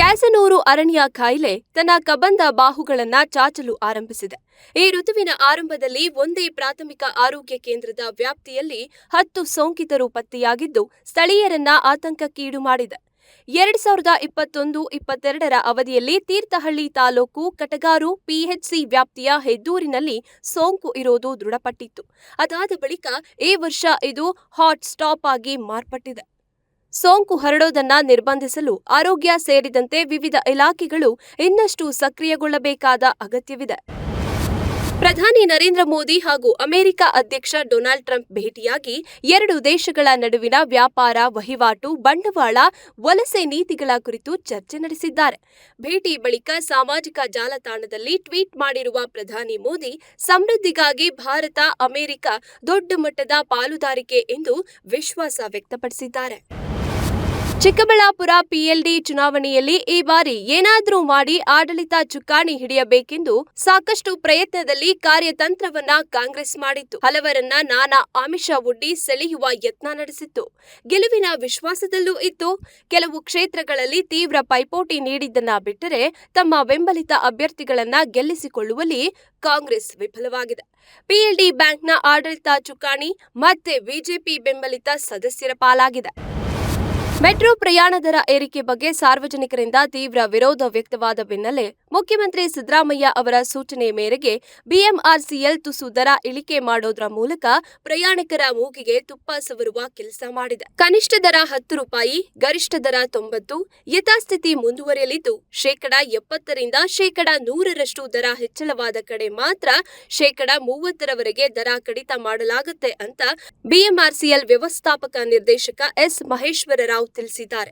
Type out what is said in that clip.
ಕ್ಯಾಸನೂರು ಅರಣ್ಯ ಕಾಯಿಲೆ ತನ್ನ ಕಬಂದ ಬಾಹುಗಳನ್ನ ಚಾಚಲು ಆರಂಭಿಸಿದೆ. ಈ ಋತುವಿನ ಆರಂಭದಲ್ಲಿ ಒಂದೇ ಪ್ರಾಥಮಿಕ ಆರೋಗ್ಯ ಕೇಂದ್ರದ ವ್ಯಾಪ್ತಿಯಲ್ಲಿ 10 ಸೋಂಕಿತರು ಪತ್ತೆಯಾಗಿದ್ದು ಸ್ಥಳೀಯರನ್ನ ಆತಂಕಕ್ಕೀಡು ಮಾಡಿದೆ. 2021-22ರ ಅವಧಿಯಲ್ಲಿ ತೀರ್ಥಹಳ್ಳಿ ತಾಲೂಕು ಕಟಗಾರು ಪಿಎಚ್ಸಿ ವ್ಯಾಪ್ತಿಯ ಹೆದ್ದೂರಿನಲ್ಲಿ ಸೋಂಕು ಇರೋದು ದೃಢಪಟ್ಟಿತ್ತು. ಅದಾದ ಬಳಿಕ ಈ ವರ್ಷ ಇದು ಹಾಟ್ ಸ್ಟಾಪ್ ಆಗಿ ಮಾರ್ಪಟ್ಟಿದೆ. ಸೋಂಕು ಹರಡೋದನ್ನ ನಿರ್ಬಂಧಿಸಲು ಆರೋಗ್ಯ ಸೇರಿದಂತೆ ವಿವಿಧ ಇಲಾಖೆಗಳು ಇನ್ನಷ್ಟು ಸಕ್ರಿಯಗೊಳ್ಳಬೇಕಾದ ಅಗತ್ಯವಿದೆ. ಪ್ರಧಾನಿ ನರೇಂದ್ರ ಮೋದಿ ಹಾಗೂ ಅಮೆರಿಕ ಅಧ್ಯಕ್ಷ ಡೊನಾಲ್ಡ್ ಟ್ರಂಪ್ ಭೇಟಿಯಾಗಿ ಎರಡು ದೇಶಗಳ ನಡುವಿನ ವ್ಯಾಪಾರ, ವಹಿವಾಟು, ಬಂಡವಾಳ, ವಲಸೆ ನೀತಿಗಳ ಕುರಿತು ಚರ್ಚೆ ನಡೆಸಿದ್ದಾರೆ. ಭೇಟಿ ಬಳಿಕ ಸಾಮಾಜಿಕ ಜಾಲತಾಣದಲ್ಲಿ ಟ್ವೀಟ್ ಮಾಡಿರುವ ಪ್ರಧಾನಿ ಮೋದಿ, ಸಮೃದ್ಧಿಗಾಗಿ ಭಾರತ, ಅಮೆರಿಕ ದೊಡ್ಡ ಮಟ್ಟದ ಪಾಲುದಾರಿಕೆ ಎಂದು ವಿಶ್ವಾಸ ವ್ಯಕ್ತಪಡಿಸಿದ್ದಾರೆ. ಚಿಕ್ಕಬಳ್ಳಾಪುರ ಪಿಎಲ್ಡಿ ಚುನಾವಣೆಯಲ್ಲಿ ಈ ಬಾರಿ ಏನಾದರೂ ಮಾಡಿ ಆಡಳಿತ ಚುಕ್ಕಾಣಿ ಹಿಡಿಯಬೇಕೆಂದು ಸಾಕಷ್ಟು ಪ್ರಯತ್ನದಲ್ಲಿ ಕಾರ್ಯತಂತ್ರವನ್ನ ಕಾಂಗ್ರೆಸ್ ಮಾಡಿತ್ತು. ಹಲವರನ್ನ ನಾನಾ ಆಮಿಷ ಒಡ್ಡಿ ಸೆಳೆಯುವ ಯತ್ನ ನಡೆಸಿತ್ತು. ಗೆಲುವಿನ ವಿಶ್ವಾಸದಲ್ಲೂ ಇತ್ತು. ಕೆಲವು ಕ್ಷೇತ್ರಗಳಲ್ಲಿ ತೀವ್ರ ಪೈಪೋಟಿ ನೀಡಿದ್ದನ್ನ ಬಿಟ್ಟರೆ ತಮ್ಮ ಬೆಂಬಲಿತ ಅಭ್ಯರ್ಥಿಗಳನ್ನ ಗೆಲ್ಲಿಸಿಕೊಳ್ಳುವಲ್ಲಿ ಕಾಂಗ್ರೆಸ್ ವಿಫಲವಾಗಿದೆ. ಪಿಎಲ್ಡಿ ಬ್ಯಾಂಕ್ನ ಆಡಳಿತ ಚುಕ್ಕಾಣಿ ಮತ್ತೆ ಬಿಜೆಪಿ ಬೆಂಬಲಿತ ಸದಸ್ಯರ ಪಾಲಾಗಿದೆ. ಮೆಟ್ರೋ ಪ್ರಯಾಣ ದರ ಏರಿಕೆ ಬಗ್ಗೆ ಸಾರ್ವಜನಿಕರಿಂದ ತೀವ್ರ ವಿರೋಧ ವ್ಯಕ್ತವಾದ ಬೆನ್ನಲ್ಲೇ ಮುಖ್ಯಮಂತ್ರಿ ಸಿದ್ದರಾಮಯ್ಯ ಅವರ ಸೂಚನೆ ಮೇರೆಗೆ ಬಿಎಂಆರ್ಸಿಎಲ್ ತುಸು ದರ ಇಳಿಕೆ ಮಾಡೋದ್ರ ಮೂಲಕ ಪ್ರಯಾಣಿಕರ ಮೂಗಿಗೆ ತುಪ್ಪ ಸವರುವ ಕೆಲಸ ಮಾಡಿದೆ. ಕನಿಷ್ಠ ದರ 10 ರೂಪಾಯಿ, ಗರಿಷ್ಠ ದರ 90, ಯಥಾಸ್ಥಿತಿ ಮುಂದುವರಿಯಲಿದ್ದು ಶೇಕಡ 70ರಿಂದ ಶೇಕಡ 100ರಷ್ಟು ದರ ಹೆಚ್ಚಳವಾದ ಕಡೆ ಮಾತ್ರ ಶೇಕಡ 30ರವರೆಗೆ ದರ ಕಡಿತ ಮಾಡಲಾಗುತ್ತೆ ಅಂತ ಬಿಎಂಆರ್ಸಿಎಲ್ ವ್ಯವಸ್ಥಾಪಕ ನಿರ್ದೇಶಕ ಎಸ್ ಮಹೇಶ್ವರ ರಾವ್ ತಿಳಿಸಿದ್ದಾರೆ.